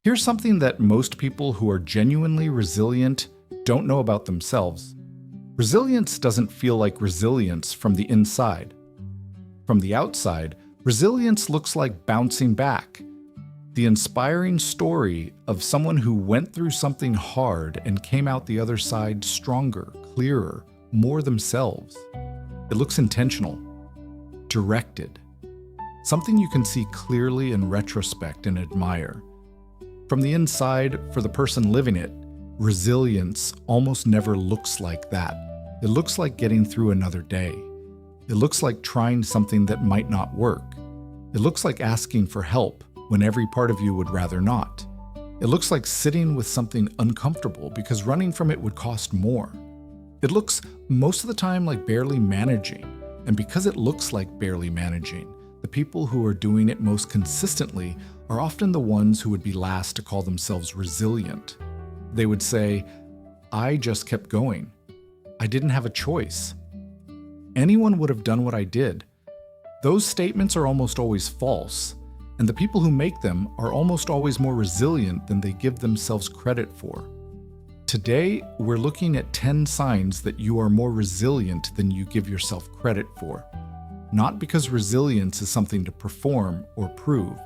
Here's something that most people who are genuinely resilient don't know about themselves. Resilience doesn't feel like resilience from the inside. From the outside, resilience looks like bouncing back. The inspiring story of someone who went through something hard and came out the other side stronger, clearer, more themselves. It looks intentional, directed, something you can see clearly in retrospect and admire. From the inside, for the person living it, resilience almost never looks like that. It looks like getting through another day. It looks like trying something that might not work. It looks like asking for help when every part of you would rather not. It looks like sitting with something uncomfortable because running from it would cost more. It looks most of the time like barely managing, and because it looks like barely managing, the people who are doing it most consistently are often the ones who would be last to call themselves resilient. They would say, "I just kept going. I didn't have a choice. Anyone would have done what I did." Those statements are almost always false, and the people who make them are almost always more resilient than they give themselves credit for. Today, we're looking at 10 signs that you are more resilient than you give yourself credit for. Not because resilience is something to perform or prove,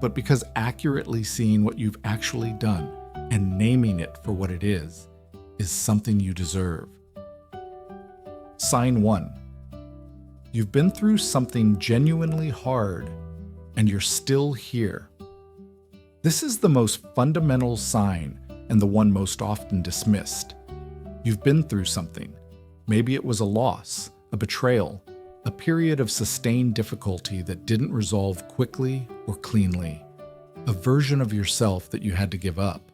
but because accurately seeing what you've actually done and naming it for what it is something you deserve. Sign 1. You've been through something genuinely hard, and you're still here. This is the most fundamental sign and the one most often dismissed. You've been through something. Maybe it was a loss, a betrayal, a period of sustained difficulty that didn't resolve quickly or cleanly, a version of yourself that you had to give up,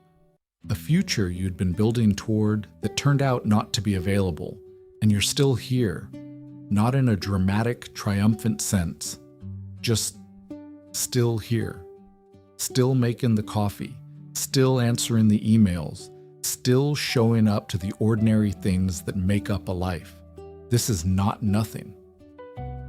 a future you'd been building toward that turned out not to be available, and you're still here, not in a dramatic, triumphant sense, just still here, still making the coffee, still answering the emails, still showing up to the ordinary things that make up a life. This is not nothing.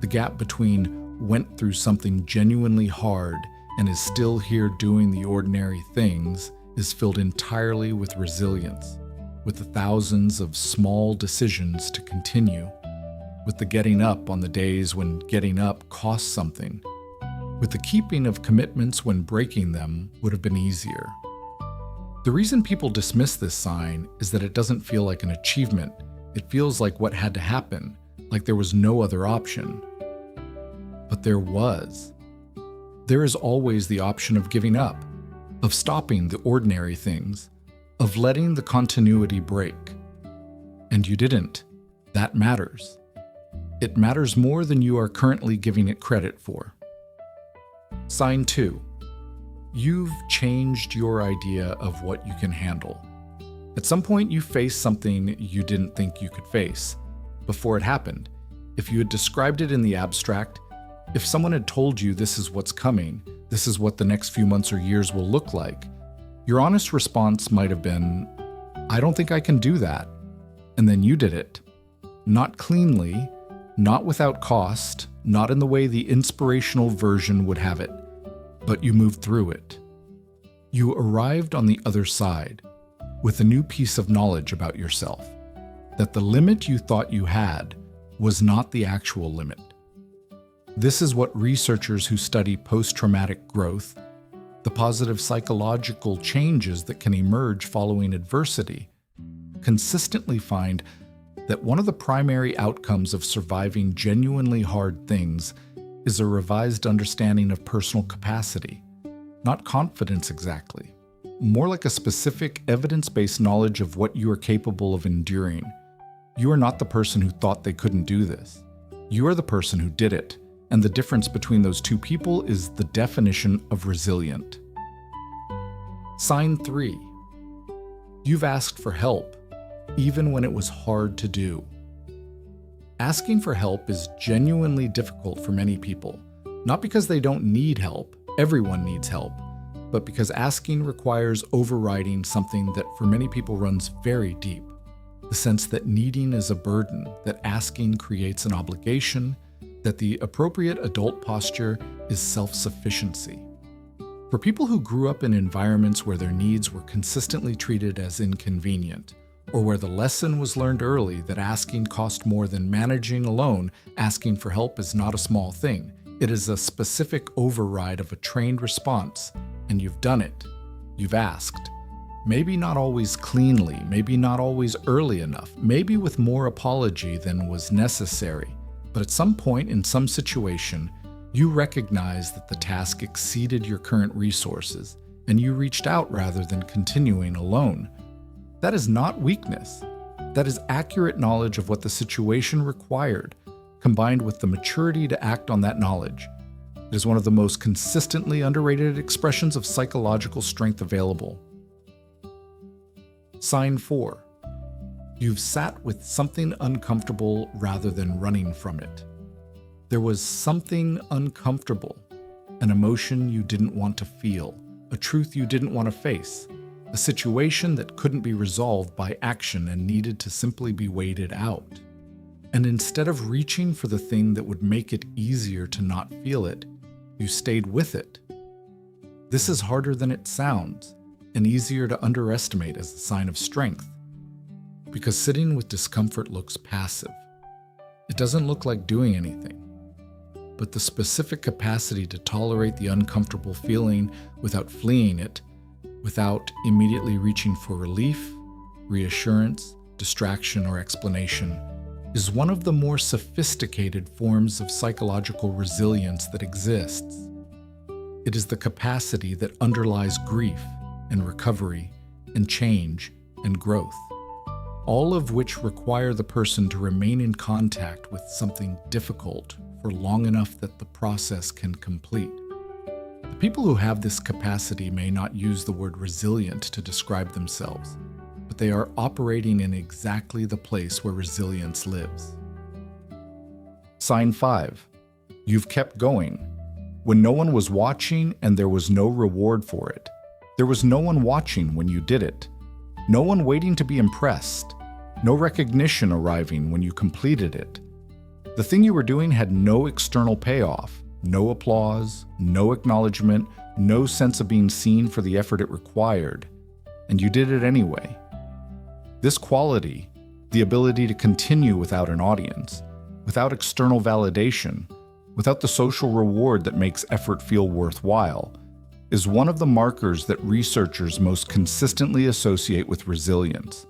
The gap between went through something genuinely hard and is still here doing the ordinary things is filled entirely with resilience, with the thousands of small decisions to continue, with the getting up on the days when getting up costs something, with the keeping of commitments when breaking them would have been easier. The reason people dismiss this sign is that it doesn't feel like an achievement. It feels like what had to happen, like there was no other option. But there was. There is always the option of giving up, of stopping the ordinary things, of letting the continuity break. And you didn't. That matters. It matters more than you are currently giving it credit for. Sign 2. You've changed your idea of what you can handle. At some point, you faced something you didn't think you could face. Before it happened, if you had described it in the abstract, if someone had told you this is what's coming, this is what the next few months or years will look like, your honest response might have been, "I don't think I can do that." And then you did it. Not cleanly, not without cost, not in the way the inspirational version would have it, but you moved through it. You arrived on the other side with a new piece of knowledge about yourself, that the limit you thought you had was not the actual limit. This is what researchers who study post-traumatic growth, the positive psychological changes that can emerge following adversity, consistently find that one of the primary outcomes of surviving genuinely hard things is a revised understanding of personal capacity. Not confidence exactly, more like a specific evidence-based knowledge of what you are capable of enduring. You are not the person who thought they couldn't do this. You are the person who did it, and the difference between those two people is the definition of resilient. Sign 3. You've asked for help, even when it was hard to do. Asking for help is genuinely difficult for many people, not because they don't need help, everyone needs help, but because asking requires overriding something that for many people runs very deep. The sense that needing is a burden, that asking creates an obligation, that the appropriate adult posture is self-sufficiency. For people who grew up in environments where their needs were consistently treated as inconvenient, or where the lesson was learned early that asking cost more than managing alone, asking for help is not a small thing. It is a specific override of a trained response, and you've done it. You've asked. Maybe not always cleanly, maybe not always early enough, maybe with more apology than was necessary. But at some point in some situation, you recognized that the task exceeded your current resources, and you reached out rather than continuing alone. That is not weakness. That is accurate knowledge of what the situation required, combined with the maturity to act on that knowledge. It is one of the most consistently underrated expressions of psychological strength available. Sign 4. You've sat with something uncomfortable rather than running from it. There was something uncomfortable, an emotion you didn't want to feel, a truth you didn't want to face, a situation that couldn't be resolved by action and needed to simply be waited out. And instead of reaching for the thing that would make it easier to not feel it, you stayed with it. This is harder than it sounds, and easier to underestimate as a sign of strength, because sitting with discomfort looks passive. It doesn't look like doing anything. But the specific capacity to tolerate the uncomfortable feeling without fleeing it, without immediately reaching for relief, reassurance, distraction, or explanation, is one of the more sophisticated forms of psychological resilience that exists. It is the capacity that underlies grief and recovery and change and growth, all of which require the person to remain in contact with something difficult for long enough that the process can complete. The people who have this capacity may not use the word resilient to describe themselves, but they are operating in exactly the place where resilience lives. Sign 5. You've kept going. When no one was watching and there was no reward for it. There was no one watching when you did it. No one waiting to be impressed. No recognition arriving when you completed it. The thing you were doing had no external payoff, no applause, no acknowledgement, no sense of being seen for the effort it required, and you did it anyway. This quality, the ability to continue without an audience, without external validation, without the social reward that makes effort feel worthwhile, is one of the markers that researchers most consistently associate with resilience.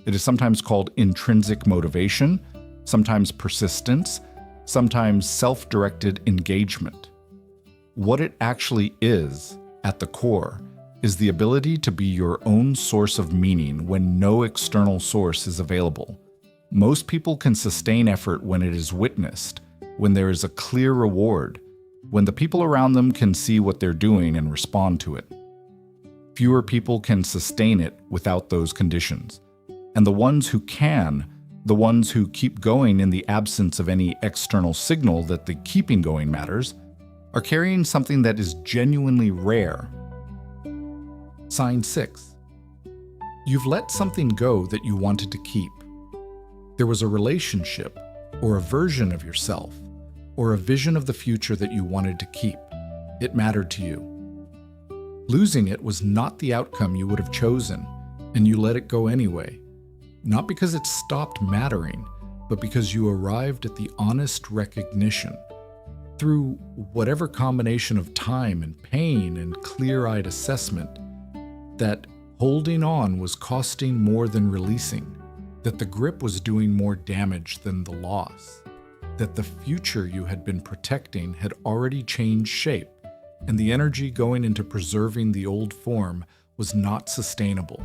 It is sometimes called intrinsic motivation, sometimes persistence, sometimes self-directed engagement. What it actually is, at the core, is the ability to be your own source of meaning when no external source is available. Most people can sustain effort when it is witnessed, when there is a clear reward, when the people around them can see what they're doing and respond to it. Fewer people can sustain it without those conditions. And the ones who can, the ones who keep going in the absence of any external signal that the keeping going matters, are carrying something that is genuinely rare. Sign 6. You've let something go that you wanted to keep. There was a relationship, or a version of yourself, or a vision of the future that you wanted to keep. It mattered to you. Losing it was not the outcome you would have chosen, and you let it go anyway. Not because it stopped mattering, but because you arrived at the honest recognition, through whatever combination of time and pain and clear-eyed assessment, that holding on was costing more than releasing, that the grip was doing more damage than the loss, that the future you had been protecting had already changed shape, and the energy going into preserving the old form was not sustainable.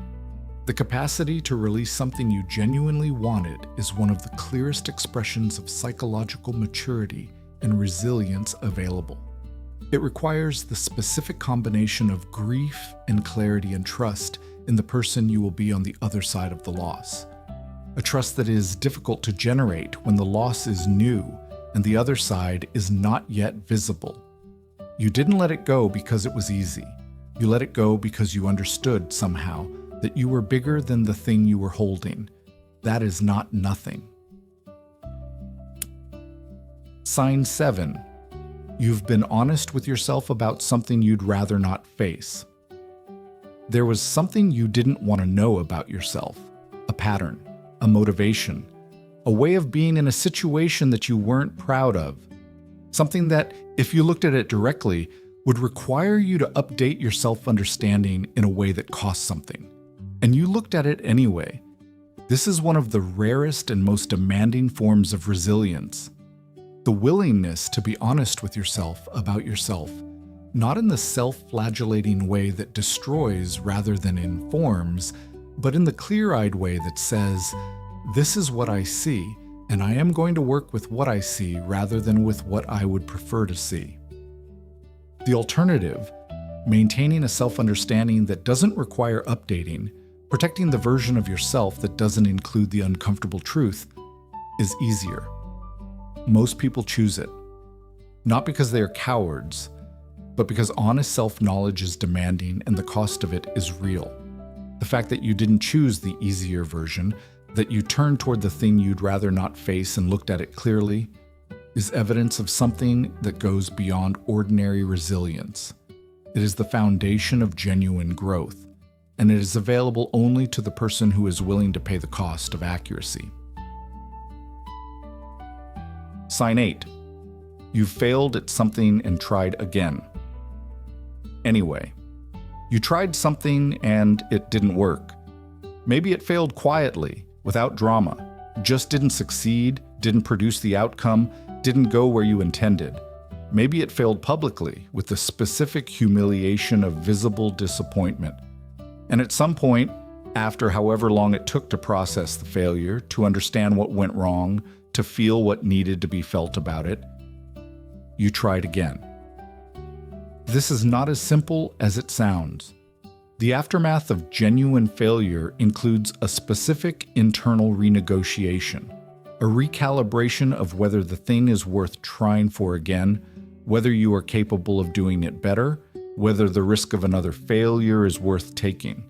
The capacity to release something you genuinely wanted is one of the clearest expressions of psychological maturity and resilience available. It requires the specific combination of grief and clarity and trust in the person you will be on the other side of the loss. A trust that is difficult to generate when the loss is new and the other side is not yet visible. You didn't let it go because it was easy. You let it go because you understood somehow that you were bigger than the thing you were holding. That is not nothing. Sign 7. You've been honest with yourself about something you'd rather not face. There was something you didn't want to know about yourself, a pattern, a motivation, a way of being in a situation that you weren't proud of, something that, if you looked at it directly, would require you to update your self-understanding in a way that cost something. And you looked at it anyway. This is one of the rarest and most demanding forms of resilience. The willingness to be honest with yourself about yourself, not in the self-flagellating way that destroys rather than informs, but in the clear-eyed way that says, "This is what I see, and I am going to work with what I see rather than with what I would prefer to see." The alternative, maintaining a self-understanding that doesn't require updating, protecting the version of yourself that doesn't include the uncomfortable truth, is easier. Most people choose it, not because they are cowards, but because honest self-knowledge is demanding and the cost of it is real. The fact that you didn't choose the easier version, that you turned toward the thing you'd rather not face and looked at it clearly, is evidence of something that goes beyond ordinary resilience. It is the foundation of genuine growth, and it is available only to the person who is willing to pay the cost of accuracy. Sign 8. You failed at something and tried again. Anyway, you tried something and it didn't work. Maybe it failed quietly, without drama, just didn't succeed, didn't produce the outcome, didn't go where you intended. Maybe it failed publicly, with the specific humiliation of visible disappointment. And at some point, after however long it took to process the failure, to understand what went wrong, to feel what needed to be felt about it, you tried again. This is not as simple as it sounds. The aftermath of genuine failure includes a specific internal renegotiation, a recalibration of whether the thing is worth trying for again, whether you are capable of doing it better, whether the risk of another failure is worth taking.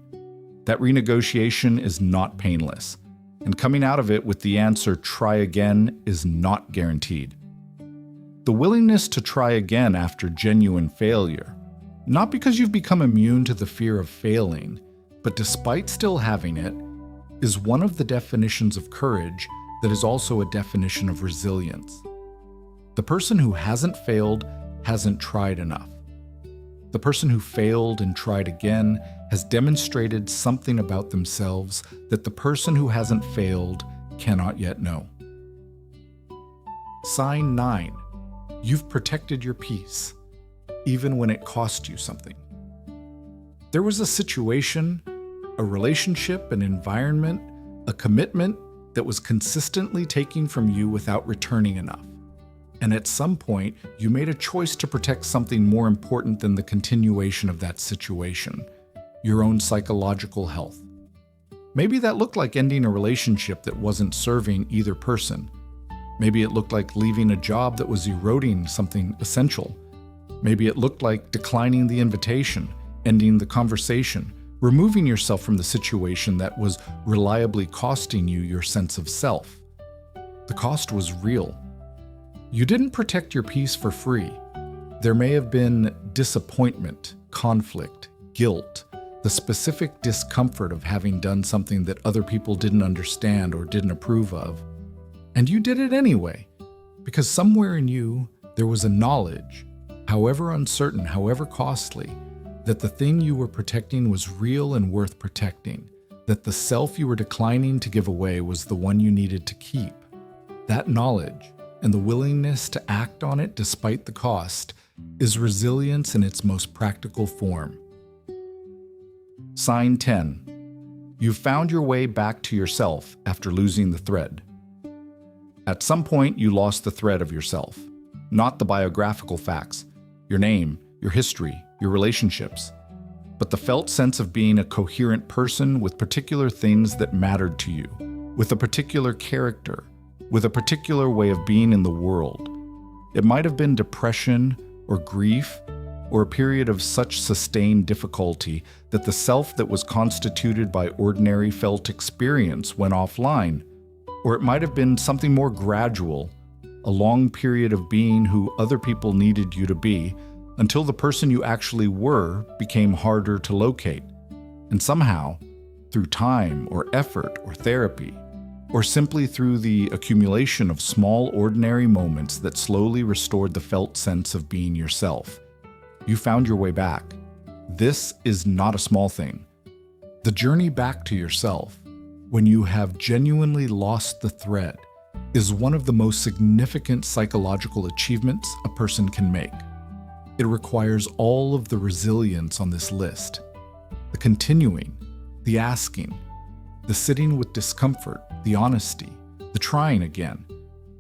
That renegotiation is not painless, and coming out of it with the answer "try again" is not guaranteed. The willingness to try again after genuine failure, not because you've become immune to the fear of failing, but despite still having it, is one of the definitions of courage that is also a definition of resilience. The person who hasn't failed hasn't tried enough. The person who failed and tried again has demonstrated something about themselves that the person who hasn't failed cannot yet know. Sign 9. You've protected your peace, even when it cost you something. There was a situation, a relationship, an environment, a commitment that was consistently taking from you without returning enough. And at some point, you made a choice to protect something more important than the continuation of that situation, your own psychological health. Maybe that looked like ending a relationship that wasn't serving either person. Maybe it looked like leaving a job that was eroding something essential. Maybe it looked like declining the invitation, ending the conversation, removing yourself from the situation that was reliably costing you your sense of self. The cost was real. You didn't protect your peace for free. There may have been disappointment, conflict, guilt, the specific discomfort of having done something that other people didn't understand or didn't approve of. And you did it anyway, because somewhere in you there was a knowledge, however uncertain, however costly, that the thing you were protecting was real and worth protecting, that the self you were declining to give away was the one you needed to keep. That knowledge, and the willingness to act on it despite the cost, is resilience in its most practical form. Sign 10. You've found your way back to yourself after losing the thread. At some point, you lost the thread of yourself, not the biographical facts, your name, your history, your relationships, but the felt sense of being a coherent person with particular things that mattered to you, with a particular character, with a particular way of being in the world. It might have been depression or grief or a period of such sustained difficulty that the self that was constituted by ordinary felt experience went offline. Or it might have been something more gradual, a long period of being who other people needed you to be, until the person you actually were became harder to locate. And somehow, through time or effort or therapy, or simply through the accumulation of small ordinary moments that slowly restored the felt sense of being yourself, you found your way back. This is not a small thing. The journey back to yourself, when you have genuinely lost the thread, is one of the most significant psychological achievements a person can make. It requires all of the resilience on this list: the continuing, the asking, the sitting with discomfort, the honesty, the trying again.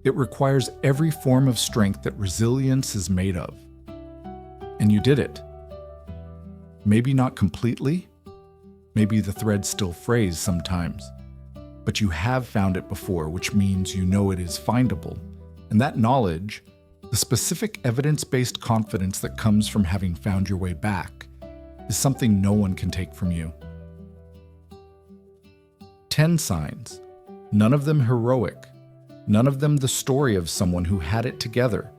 It requires every form of strength that resilience is made of. And you did it. Maybe not completely, maybe the thread's still phrased sometimes, but you have found it before, which means you know it is findable. And that knowledge, the specific evidence-based confidence that comes from having found your way back, is something no one can take from you. 10 signs, none of them heroic, none of them the story of someone who had it together.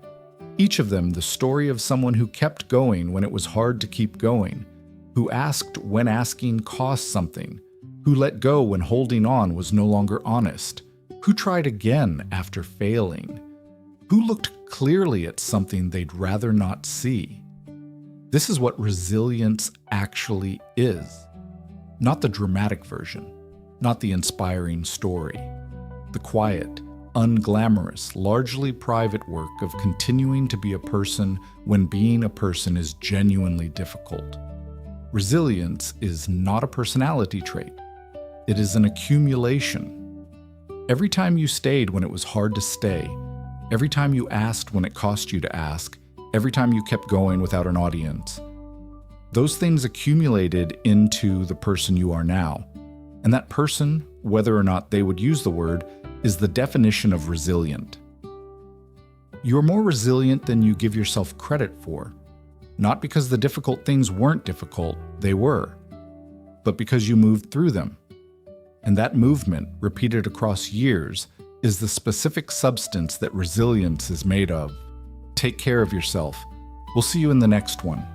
Each of them the story of someone who kept going when it was hard to keep going, who asked when asking cost something, who let go when holding on was no longer honest, who tried again after failing, who looked clearly at something they'd rather not see. This is what resilience actually is. Not the dramatic version, not the inspiring story. The quiet, unglamorous, largely private work of continuing to be a person when being a person is genuinely difficult. Resilience is not a personality trait. It is an accumulation. Every time you stayed when it was hard to stay, every time you asked when it cost you to ask, every time you kept going without an audience, those things accumulated into the person you are now. And that person, whether or not they would use the word, is the definition of resilient. You're more resilient than you give yourself credit for, not because the difficult things weren't difficult, they were, but because you moved through them. And that movement, repeated across years, is the specific substance that resilience is made of. Take care of yourself. We'll see you in the next one.